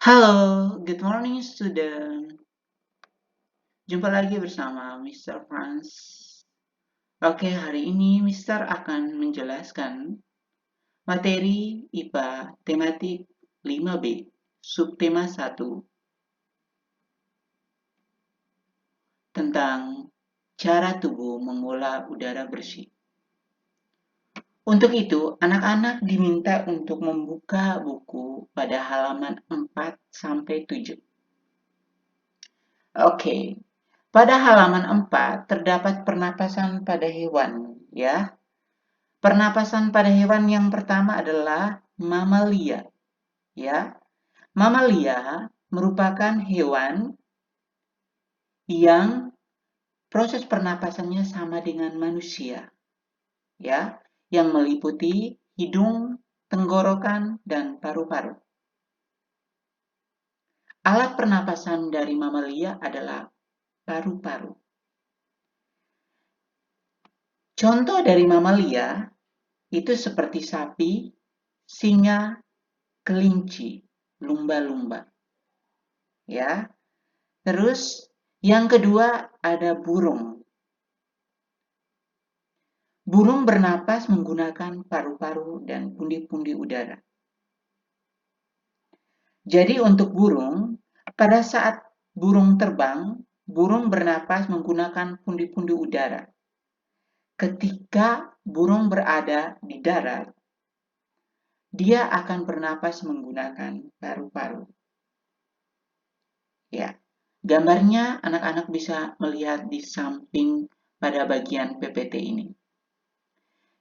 Halo, good morning student. Jumpa lagi bersama Mr. Franz. Oke, hari ini Mr. akan menjelaskan materi IPA tematik 5B, subtema 1, tentang cara tubuh mengolah udara bersih. Untuk itu, anak-anak diminta untuk membuka buku pada halaman 4 sampai 7. Oke, pada halaman 4 terdapat pernapasan pada hewan, ya. Pernapasan pada hewan yang pertama adalah mamalia, ya. Mamalia merupakan hewan yang proses pernapasannya sama dengan manusia, ya, yang meliputi hidung, tenggorokan, dan paru-paru. Alat pernapasan dari mamalia adalah paru-paru. Contoh dari mamalia itu seperti sapi, singa, kelinci, lumba-lumba. Ya. Terus yang kedua ada burung. Burung bernapas menggunakan paru-paru dan pundi-pundi udara. Jadi untuk burung, pada saat burung terbang, burung bernapas menggunakan pundi-pundi udara. Ketika burung berada di darat, dia akan bernapas menggunakan paru-paru. Ya, gambarnya anak-anak bisa melihat di samping pada bagian PPT ini.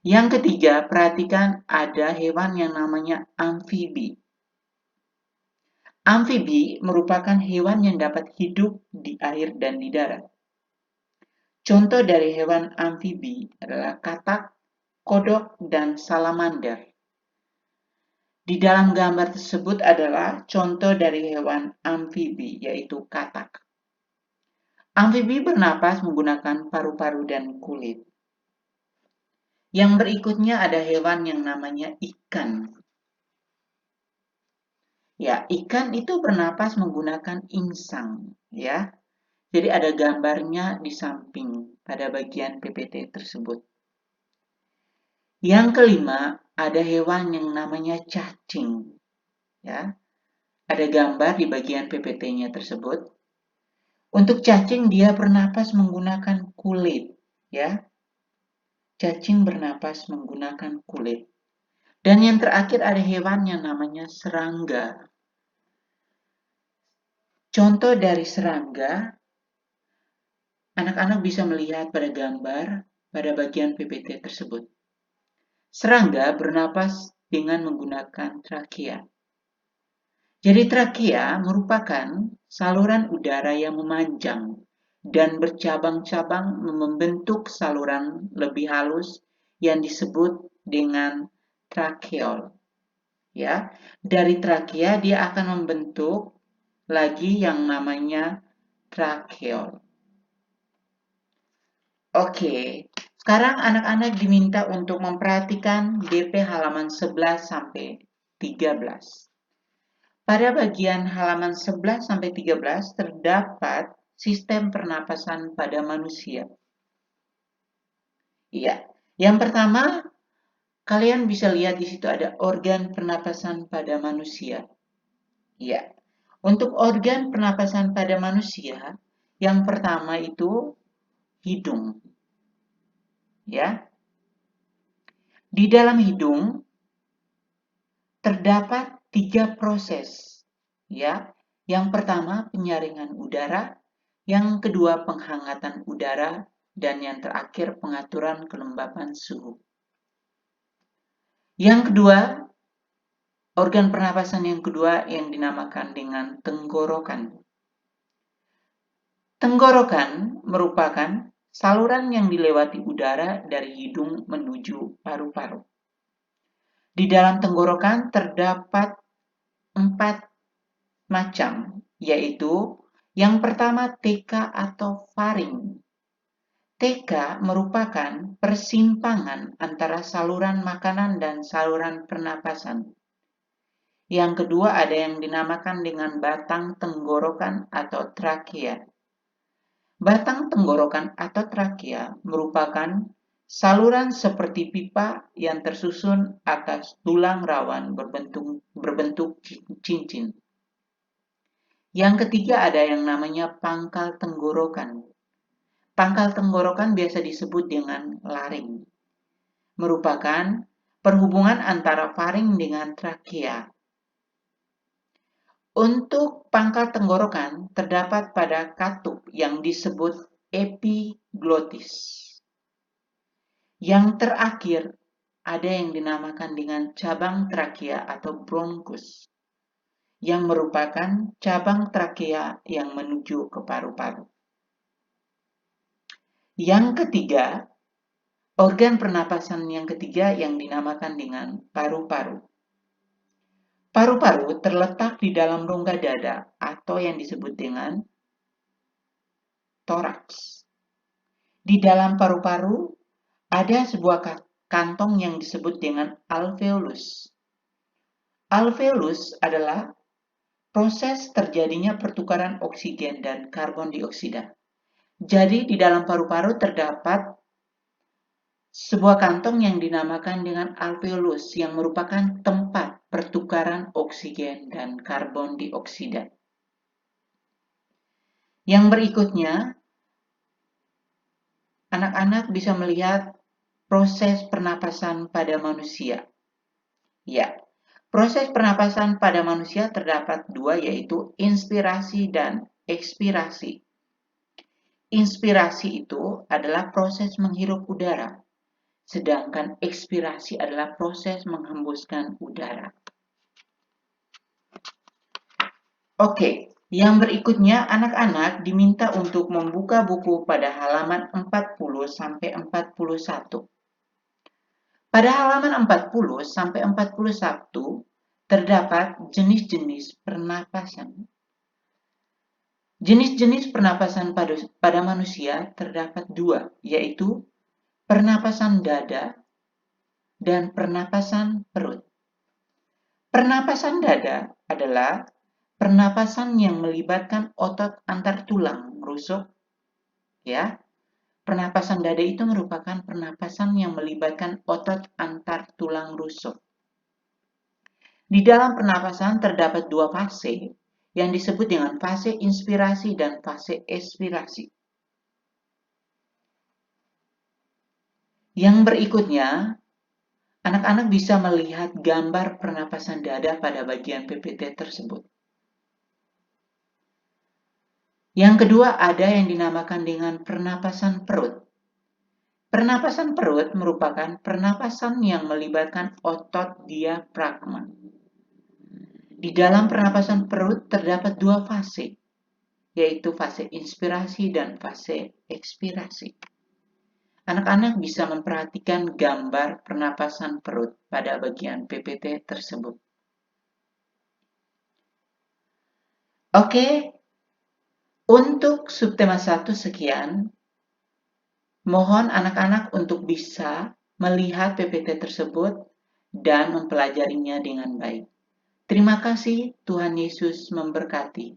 Yang ketiga, perhatikan ada hewan yang namanya amfibi. Amfibi merupakan hewan yang dapat hidup di air dan di darat. Contoh dari hewan amfibi adalah katak, kodok, dan salamander. Di dalam gambar tersebut adalah contoh dari hewan amfibi, yaitu katak. Amfibi bernapas menggunakan paru-paru dan kulit. Yang berikutnya ada hewan yang namanya ikan. Ya, ikan itu bernapas menggunakan insang, ya. Jadi ada gambarnya di samping pada bagian PPT tersebut. Yang kelima, ada hewan yang namanya cacing, ya. Ada gambar di bagian PPT-nya tersebut. Untuk cacing dia bernapas menggunakan kulit, ya. Cacing bernapas menggunakan kulit. Dan yang terakhir ada hewan yang namanya serangga. Contoh dari serangga, anak-anak bisa melihat pada gambar pada bagian PPT tersebut. Serangga bernapas dengan menggunakan trakea. Jadi trakea merupakan saluran udara yang memanjang dan bercabang-cabang membentuk saluran lebih halus yang disebut dengan trakeol. Ya, dari trakea dia akan membentuk lagi yang namanya trakeol. Oke, sekarang anak-anak diminta untuk memperhatikan GP halaman 11 sampai 13. Pada bagian halaman 11 sampai 13 terdapat sistem pernapasan pada manusia. Iya, yang pertama kalian bisa lihat di situ ada organ pernapasan pada manusia. Iya. Untuk organ pernapasan pada manusia, yang pertama itu hidung. Ya. Di dalam hidung terdapat 3 proses. Ya. Yang pertama penyaringan udara, yang kedua penghangatan udara, dan yang terakhir pengaturan kelembapan suhu. Yang kedua, organ pernapasan yang kedua yang dinamakan dengan tenggorokan. Tenggorokan merupakan saluran yang dilewati udara dari hidung menuju paru-paru. Di dalam tenggorokan terdapat 4 macam, yaitu yang pertama TK atau faring. TK merupakan persimpangan antara saluran makanan dan saluran pernapasan. Yang kedua ada yang dinamakan dengan batang tenggorokan atau trakea. Batang tenggorokan atau trakea merupakan saluran seperti pipa yang tersusun atas tulang rawan berbentuk cincin. Yang ketiga ada yang namanya pangkal tenggorokan. Pangkal tenggorokan biasa disebut dengan laring. Merupakan perhubungan antara faring dengan trakea. Untuk pangkal tenggorokan terdapat pada katup yang disebut epiglotis. Yang terakhir ada yang dinamakan dengan cabang trakea atau bronkus, yang merupakan cabang trakea yang menuju ke paru-paru. Yang ketiga, organ pernapasan yang ketiga yang dinamakan dengan paru-paru. Paru-paru terletak di dalam rongga dada atau yang disebut dengan toraks. Di dalam paru-paru ada sebuah kantong yang disebut dengan alveolus. Alveolus adalah proses terjadinya pertukaran oksigen dan karbon dioksida. Jadi di dalam paru-paru terdapat sebuah kantong yang dinamakan dengan alveolus yang merupakan tempat pertukaran oksigen dan karbon dioksida. Yang berikutnya, anak-anak bisa melihat proses pernapasan pada manusia. Ya, proses pernapasan pada manusia terdapat dua, yaitu inspirasi dan ekspirasi. Inspirasi itu adalah proses menghirup udara, sedangkan ekspirasi adalah proses menghembuskan udara. Oke, yang berikutnya anak-anak diminta untuk membuka buku pada halaman 40-41. Pada halaman 40-41 terdapat jenis-jenis pernapasan. Jenis-jenis pernapasan pada manusia terdapat dua, yaitu pernapasan dada dan pernapasan perut. Pernapasan dada adalah pernapasan yang melibatkan otot antar tulang rusuk, ya. Pernapasan dada itu merupakan pernapasan yang melibatkan otot antar tulang rusuk. Di dalam pernapasan terdapat dua fase yang disebut dengan fase inspirasi dan fase ekspirasi. Yang berikutnya, anak-anak bisa melihat gambar pernapasan dada pada bagian PPT tersebut. Yang kedua ada yang dinamakan dengan pernapasan perut. Pernapasan perut merupakan pernapasan yang melibatkan otot diafragma. Di dalam pernapasan perut terdapat dua fase, yaitu fase inspirasi dan fase ekspirasi. Anak-anak bisa memperhatikan gambar pernapasan perut pada bagian PPT tersebut. Oke, untuk subtema 1 sekian. Mohon anak-anak untuk bisa melihat PPT tersebut dan mempelajarinya dengan baik. Terima kasih, Tuhan Yesus memberkati.